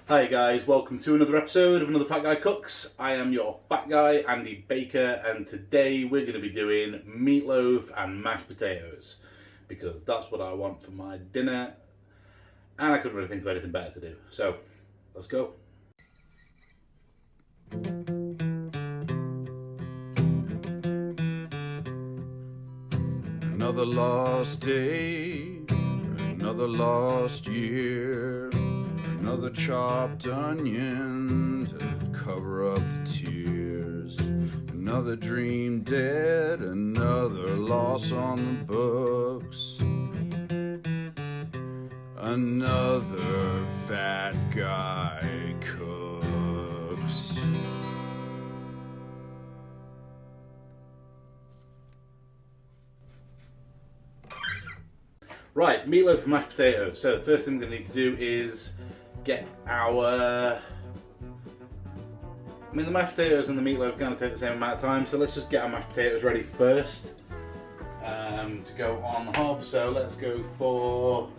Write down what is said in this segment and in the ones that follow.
Hi guys, welcome to another episode of Another Fat Guy Cooks. I am your fat guy, Andy Baker, and today we're going to be doing meatloaf and mashed potatoes because that's what I want for my dinner and I couldn't really think of anything better to do. So, let's go. Another lost day, another lost year, another chopped onion to cover up the tears, another dream dead, another loss on the books, another fat guy cooks. Right, meatloaf and mashed potatoes. So the first thing we're going to need to do is get our... the mashed potatoes and the meatloaf are going to take the same amount of time, so let's just get our mashed potatoes ready first to go on the hob. So let's go for...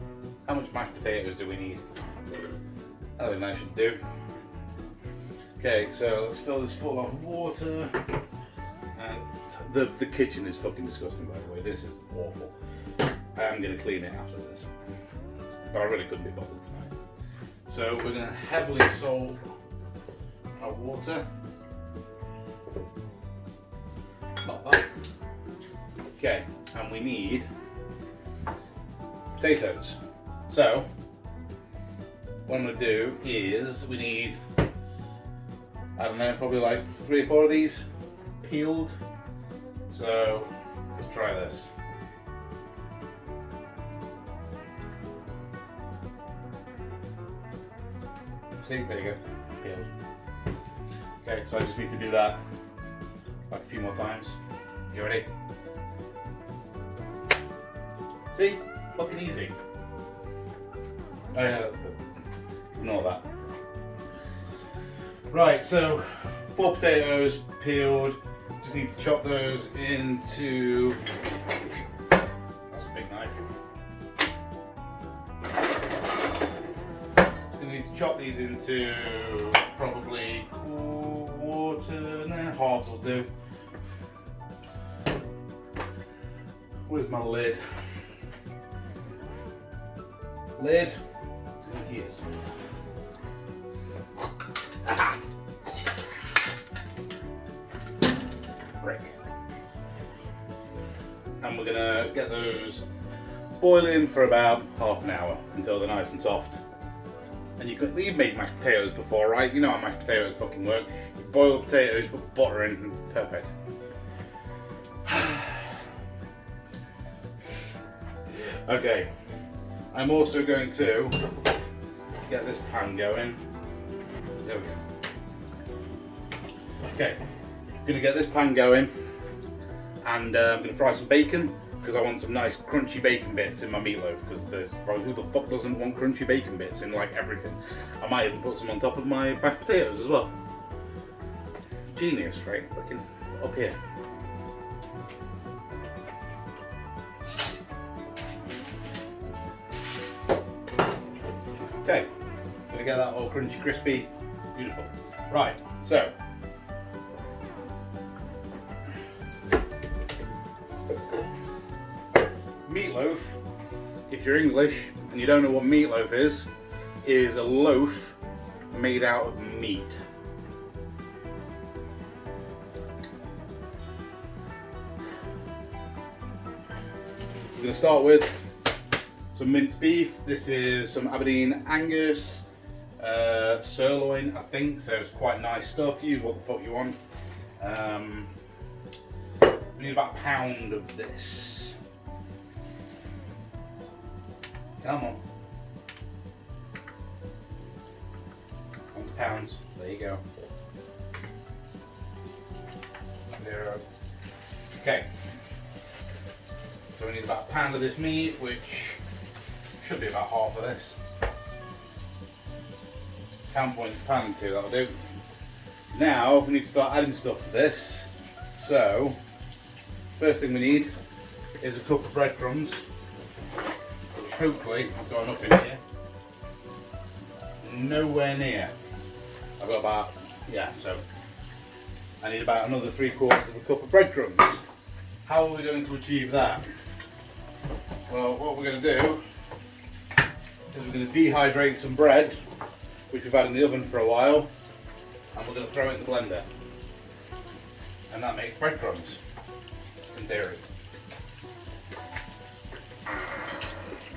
How much mashed potatoes do we need? I think that should do. Okay, so let's fill this full of water. And the kitchen is fucking disgusting, by the way. This is awful. I am going to clean it after this, but I really couldn't be bothered tonight. So we're going to heavily salt our water. Not that. Okay, and we need potatoes. So what I'm going to do is we need, I don't know, probably like 3 or 4 of these peeled. So let's try this. See, there you go, peeled. Okay, so I just need to do that like a few more times. You ready? See, fucking easy. Oh yeah, that's the, ignore that. Right, so 4 potatoes peeled. Just need to chop those into, that's a big knife. Chop these into probably halves will do. Where's my lid? Lid. Here it is. Brick. And we're gonna get those boiling for about half an hour until they're nice and soft. And you've made mashed potatoes before, right? You know how mashed potatoes fucking work. You boil the potatoes, put butter in, and perfect. Okay, I'm also going to get this pan going. There we go. Okay, I'm gonna get this pan going, and I'm gonna fry some bacon. Because I want some nice crunchy bacon bits in my meatloaf, because who the fuck doesn't want crunchy bacon bits in like everything? I might even put some on top of my mashed potatoes as well. Genius, right? Fucking up here. Okay, gonna get that all crunchy, crispy, beautiful. Right, so. Meatloaf, if you're English and you don't know what meatloaf is a loaf made out of meat. We're going to start with some minced beef. This is some Aberdeen Angus sirloin, I think, so it's quite nice stuff. Use what the fuck you want. We need about a pound of this. Come on. £100. There you go. There. Okay. So we need about a pound of this meat, which should be about half of this. £10.2, that'll do. Now we need to start adding stuff to this. So, first thing we need is a cup of breadcrumbs. Hopefully I've got enough in here. nowhere near. I've got about, yeah, so I need about another 3/4 of a cup of breadcrumbs. How are we going to achieve that? Well, what we're going to do is we're going to dehydrate some bread, which we've had in the oven for a while, and we're going to throw it in the blender. And that makes breadcrumbs, in theory.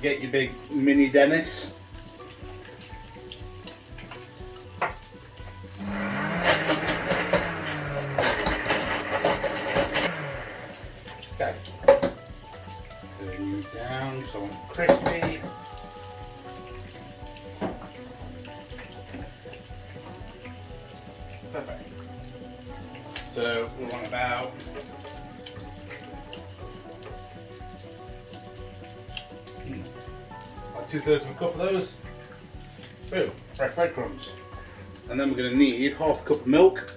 Get your big mini Dennis. Okay. Turn you down so I'm crispy. Perfect. So we want about 2/3 of a cup of those. Boom, fresh breadcrumbs. And then we're going to need 1/2 cup of milk.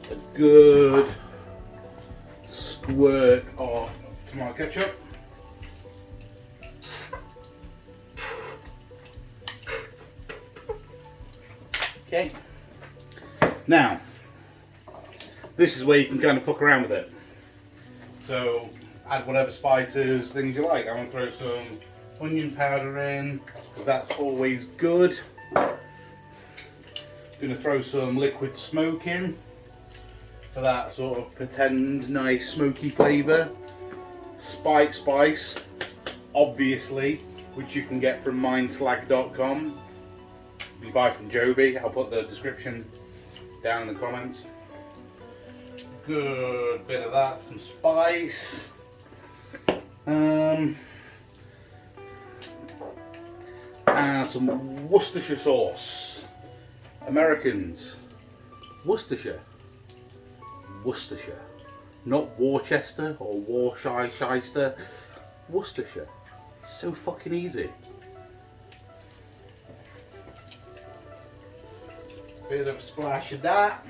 A good squirt of tomato ketchup. Okay. Now, this is where you can kind of fuck around with it. So, add whatever spices, things you like. I'm going to throw some onion powder in, because that's always good. Going to throw some liquid smoke in, for that sort of pretend nice smoky flavour. Spice, obviously, which you can get from mindslag.com. You buy from Joby. I'll put the description down in the comments. Good bit of that, some spice. And some Worcestershire sauce. Americans, Worcestershire. Not Worcester or Worcestershire. Worcestershire. So fucking easy. Bit of a splash of that.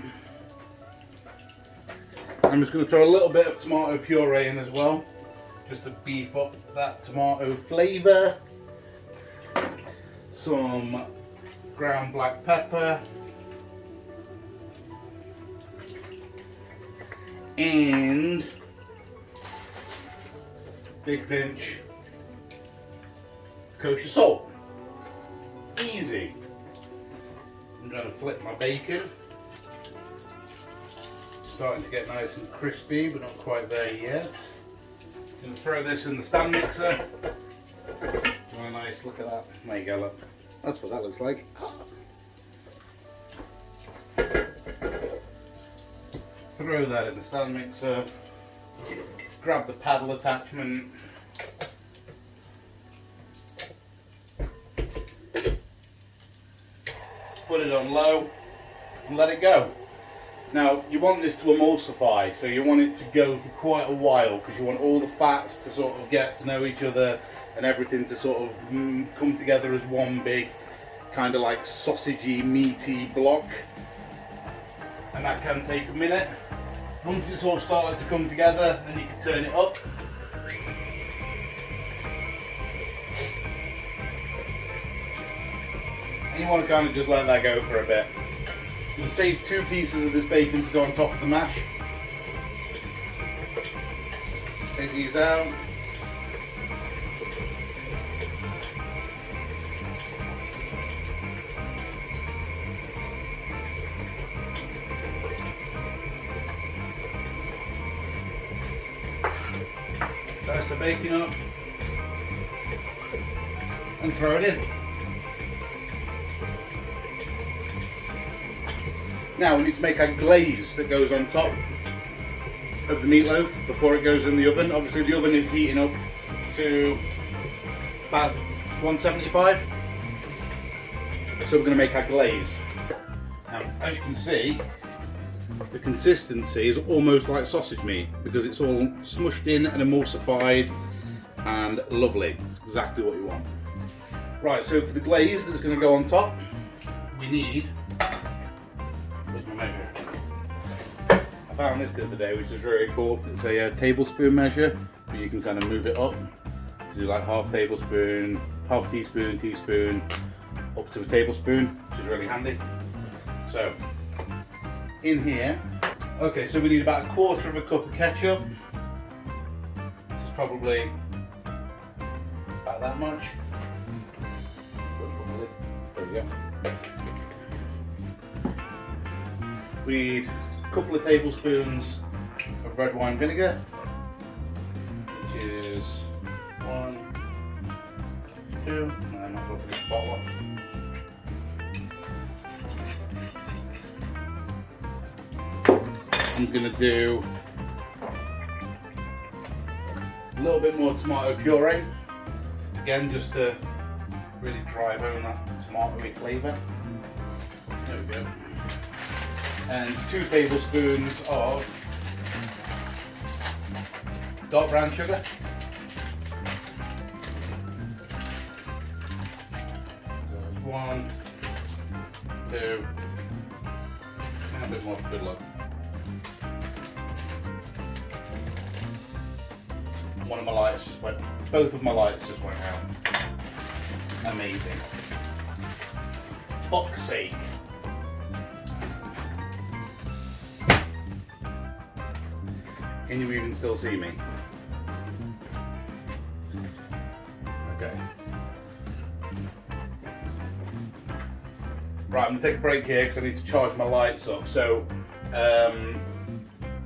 I'm just going to throw a little bit of tomato puree in as well, just to beef up that tomato flavour. Some ground black pepper. And big pinch kosher salt. Easy. I'm going to flip my bacon. Starting to get nice and crispy, but not quite there yet. I'm going to throw this in the stand mixer. Oh, nice, look at that. There you go, look. That's what that looks like. Throw that in the stand mixer. Grab the paddle attachment. Put it on low and let it go. Now you want this to emulsify, so you want it to go for quite a while, because you want all the fats to sort of get to know each other and everything to sort of come together as one big kind of like sausagey, meaty block. And that can take a minute. Once it's all started to come together, then you can turn it up. And you want to kind of just let that go for a bit. You'll save 2 pieces of this bacon to go on top of the mash. Take these out. Slice the bacon up and throw it in. Now we need to make our glaze that goes on top of the meatloaf before it goes in the oven. Obviously the oven is heating up to about 175. So we're going to make our glaze. Now as you can see, the consistency is almost like sausage meat because it's all smushed in and emulsified and lovely. It's exactly what you want. Right, so for the glaze that's going to go on top, we need, where's my measure? I've found this the other day, which is really cool. It's a tablespoon measure, but you can kind of move it up to do like half tablespoon, half teaspoon, teaspoon, up to a tablespoon, which is really handy. So in here, okay, so we need about 1/4 cup of ketchup, which is probably about that much. There we go. We need a couple of tablespoons of red wine vinegar, which is 1, 2, and then I'll go for this bottle. I'm going to do a little bit more tomato puree, again just to really drive home that tomatoey flavour. There we go. And 2 tablespoons of dark brown sugar. There's 1, 2, and a bit more for good luck. One of my lights just went, both of my lights just went out. Amazing. Fuck's sake. Can you even still see me? Okay. Right, I'm gonna take a break here because I need to charge my lights up. So,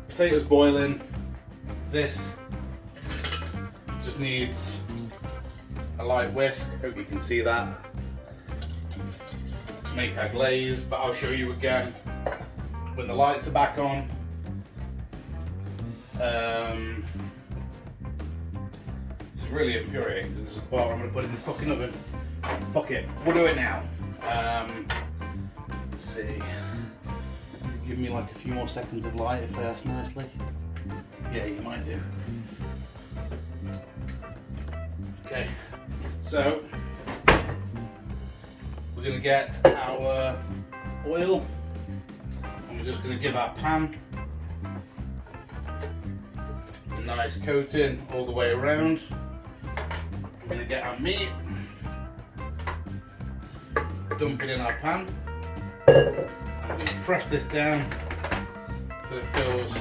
potatoes boiling. This just needs a light whisk. Hope you can see that. Make our glaze, but I'll show you again when the lights are back on. This is really infuriating because this is the part where I'm going to put it in the fucking oven. Fuck it, we'll do it now. Let's see. Give me like a few more seconds of light if I ask nicely. Yeah, you might do. Okay, so we're going to get our oil and we're just going to give our pan a nice coating all the way around. We're going to get our meat, dump it in our pan, and we're going to press this down so it fills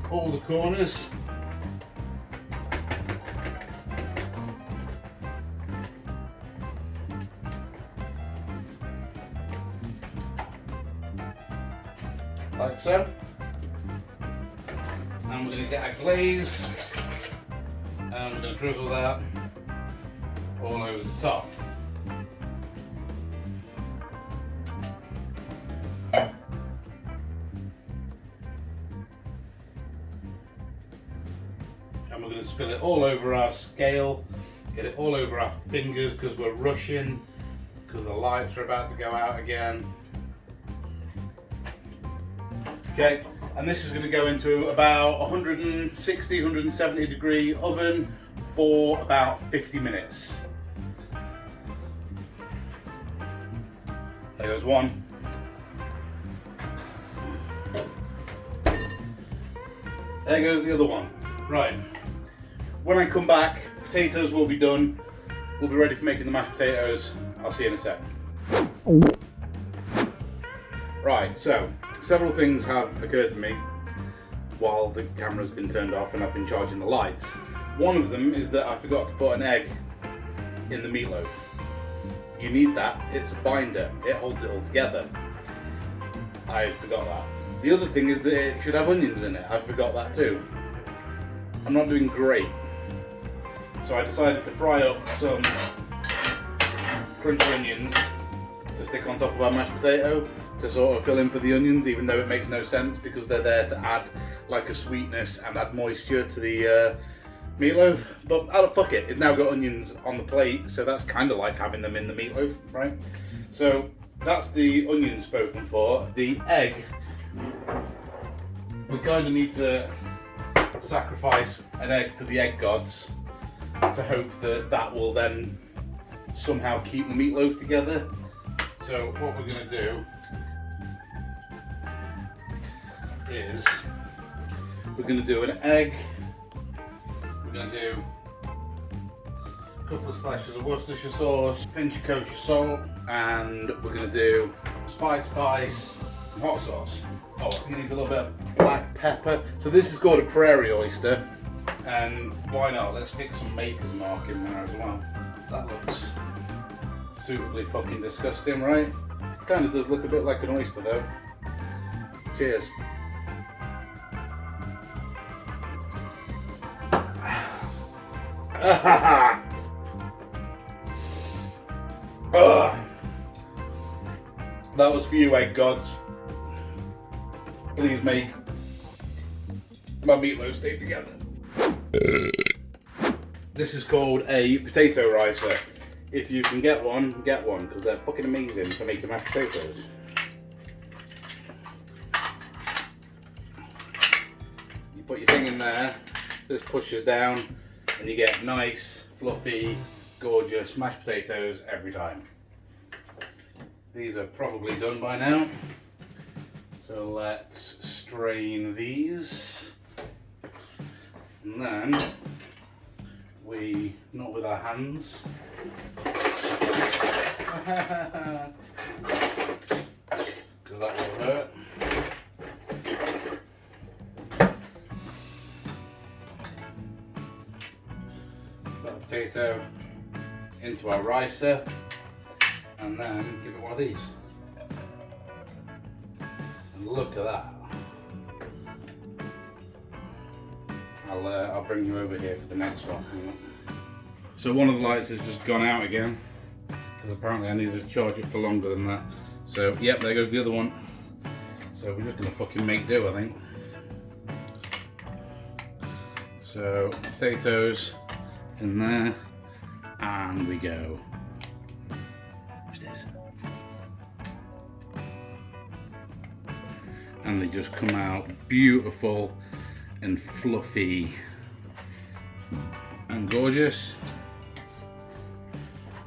all the corners. Like so. And we're going to get our glaze and we're going to drizzle that all over the top. And we're going to spill it all over our scale, get it all over our fingers because we're rushing, because the lights are about to go out again. Okay, and this is going to go into about 160, 170 degree oven for about 50 minutes. There goes one. There goes the other one. Right. When I come back, potatoes will be done. We'll be ready for making the mashed potatoes. I'll see you in a sec. Right, so several things have occurred to me while the camera's been turned off and I've been charging the lights. One of them is that I forgot to put an egg in the meatloaf. You need that, it's a binder, it holds it all together. I forgot that. The other thing is that it should have onions in it, I forgot that too. I'm not doing great. So I decided to fry up some crunchy onions to stick on top of our mashed potato to sort of fill in for the onions, even though it makes no sense because they're there to add like a sweetness and add moisture to the meatloaf. But fuck it, it's now got onions on the plate, so that's kind of like having them in the meatloaf, right? So that's the onion spoken for. The egg, we kind of need to sacrifice an egg to the egg gods to hope that that will then somehow keep the meatloaf together. So what we're going to do is we're going to do an egg, we're going to do a couple of splashes of Worcestershire sauce, pinch of kosher salt, and we're going to do spice, and hot sauce. Oh, I think it needs a little bit of black pepper. So this is called a prairie oyster, and why not? Let's stick some Maker's Mark in there as well. That looks suitably fucking disgusting, right? Kind of does look a bit like an oyster though. Cheers. That was for you, egg gods. Please make my meatloaf stay together. This is called a potato ricer. If you can get one, because they're fucking amazing for making mashed potatoes. You put your thing in there, this pushes down, and you get nice, fluffy, gorgeous mashed potatoes every time. These are probably done by now. So let's strain these. And then we, not with our hands, because that will hurt. Put a potato into our ricer and then give it one of these. And look at that. I'll bring you over here for the next one. So one of the lights has just gone out again, because apparently I needed to charge it for longer than that. So yep, there goes the other one. So we're just gonna fucking make do, I think. So potatoes in there, and we go. What's this? And they just come out beautiful and fluffy and gorgeous.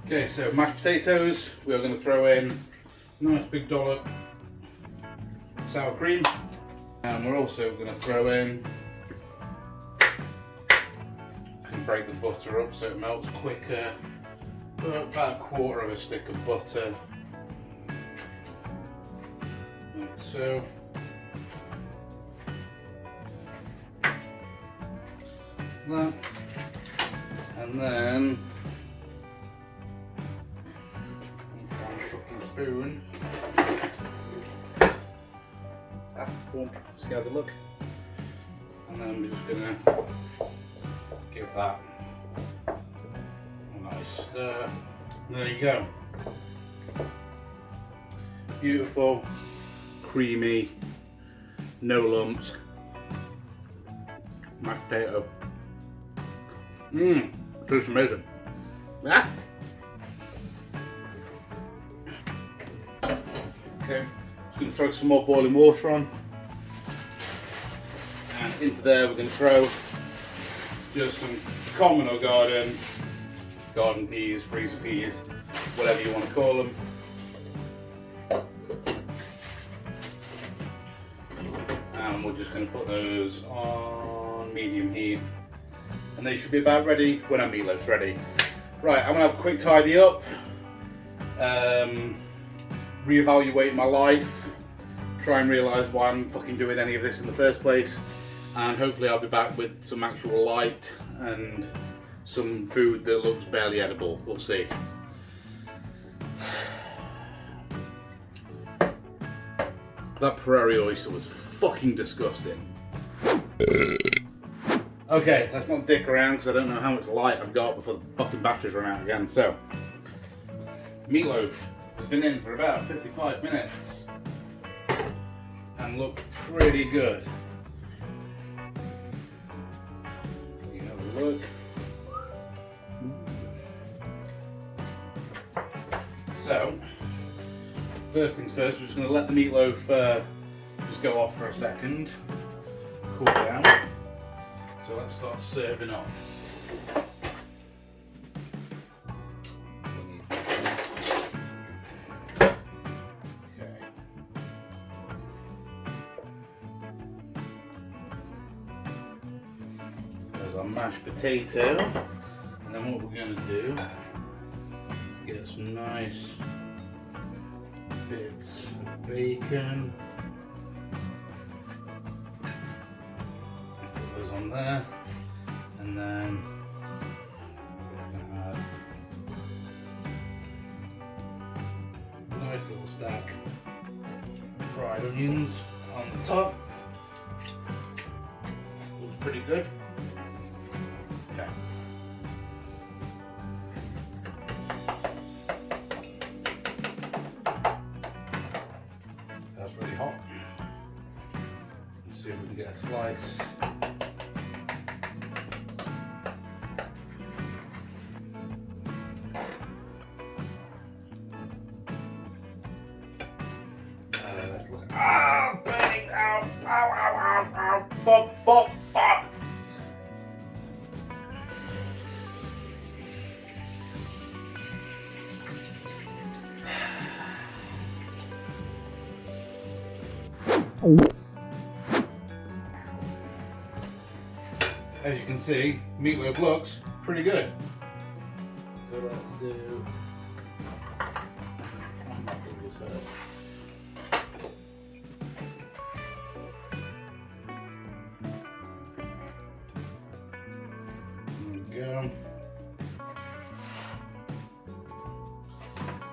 Okay, so mashed potatoes, we're going to throw in a nice big dollop of sour cream, and we're also going to throw in, you can break the butter up so it melts quicker, about a quarter of a stick of butter, like so. That, and then fucking spoon. Won't see how they look. And then we're just gonna give that a nice stir. There you go. Beautiful, creamy, no lumps mashed potato. Tastes amazing. Ah. Okay, just going to throw some more boiling water on, and into there we're going to throw just some common or garden peas, freezer peas, whatever you want to call them. And we're just going to put those on medium heat. And they should be about ready when our meatloaf's ready. Right, I'm gonna have a quick tidy up, reevaluate my life, try and realise why I'm fucking doing any of this in the first place, and hopefully I'll be back with some actual light and some food that looks barely edible. We'll see. That prairie oyster was fucking disgusting. Okay, let's not dick around because I don't know how much light I've got before the fucking batteries run out again. So, meatloaf has been in for about 55 minutes and looks pretty good. You have a look. So, first things first, we're just going to let the meatloaf just go off for a second, cool down. So let's start serving off. Okay. There's our mashed potato, and then what we're going to do, get some nice bits of bacon, put those on there, and then we're going to add a nice little stack of fried onions on the top. Looks pretty good. Okay. That's really hot. Let's see if we can get a slice. Ah, burning! Ow! Ow! Ow! Ow! Ow! Fuck! Fuck! Fuck! As you can see, meatloaf looks pretty good. So let's do. Oh, my fingers hurt. There we go. And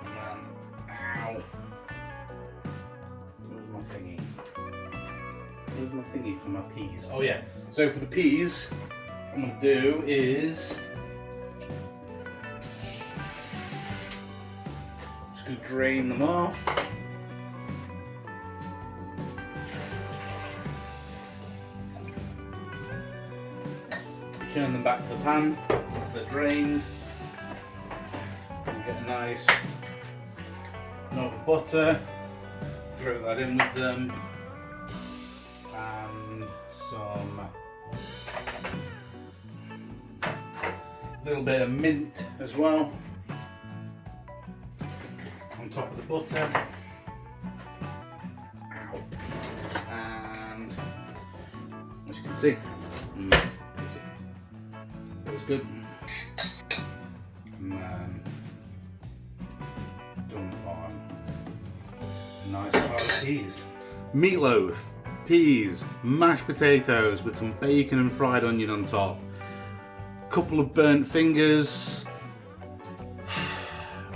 then, ow. Where's my thingy? Where's my thingy for my peas? Oh yeah. So for the peas, what I'm going to do is just going to drain them off. Turn them back to the pan once they're drained. And get a nice knob of butter. Throw that in with them. And some little bit of mint as well on top of the butter. Ow. And as you can see, looks good. And then done on nice hard peas. Meatloaf, peas, mashed potatoes with some bacon and fried onion on top. Couple of burnt fingers,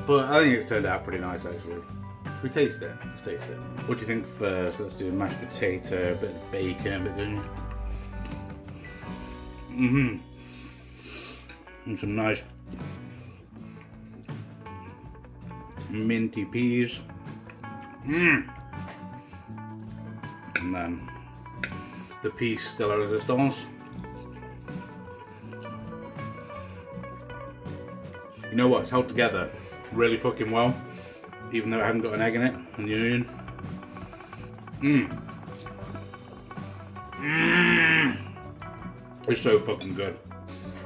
but I think it's turned out pretty nice actually. Should we taste it? Let's taste it. What do you think first? Let's do a mashed potato, a bit of bacon, a bit of and some nice minty peas. And then the piece de la resistance. You know what? It's held together really fucking well, even though it hadn't got an egg in it and the onion. It's so fucking good.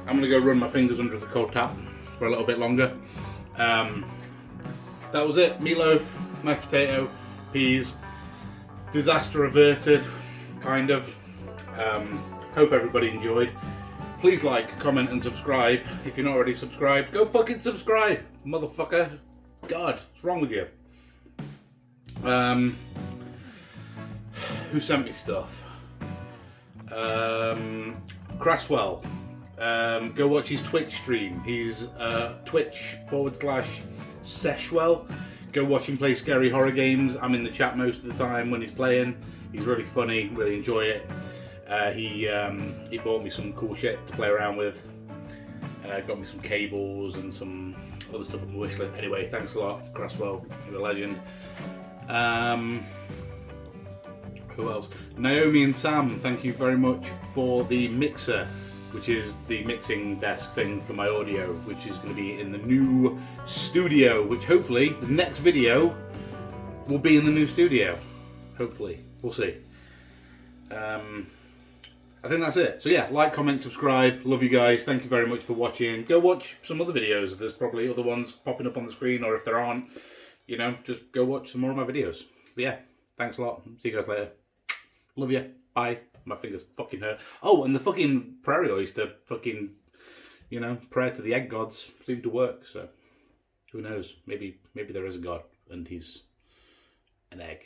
I'm gonna go run my fingers under the cold tap for a little bit longer. That was it. Meatloaf, mashed potato, peas. Disaster averted, kind of. Hope everybody enjoyed. Please like, comment and subscribe. If you're not already subscribed, go fucking subscribe, motherfucker. God, what's wrong with you? Who sent me stuff? Cresswell. Go watch his Twitch stream. He's Twitch.com/Seshwell. Go watch him play scary horror games. I'm in the chat most of the time when he's playing. He's really funny, really enjoy it. He bought me some cool shit to play around with. Got me some cables and some other stuff on the wish list. Anyway, thanks a lot, Cresswell. You're a legend. Who else? Naomi and Sam, thank you very much for the mixer, which is the mixing desk thing for my audio, which is going to be in the new studio, which hopefully the next video will be in the new studio. Hopefully. We'll see. I think that's it. So yeah, like, comment, subscribe. Love you guys. Thank you very much for watching. Go watch some other videos. There's probably other ones popping up on the screen, or if there aren't, you know, just go watch some more of my videos. But yeah, thanks a lot. See you guys later. Love you. Bye. My fingers fucking hurt. Oh, and the fucking prairie oyster fucking, prayer to the egg gods seemed to work. So, who knows? Maybe there is a god and he's an egg.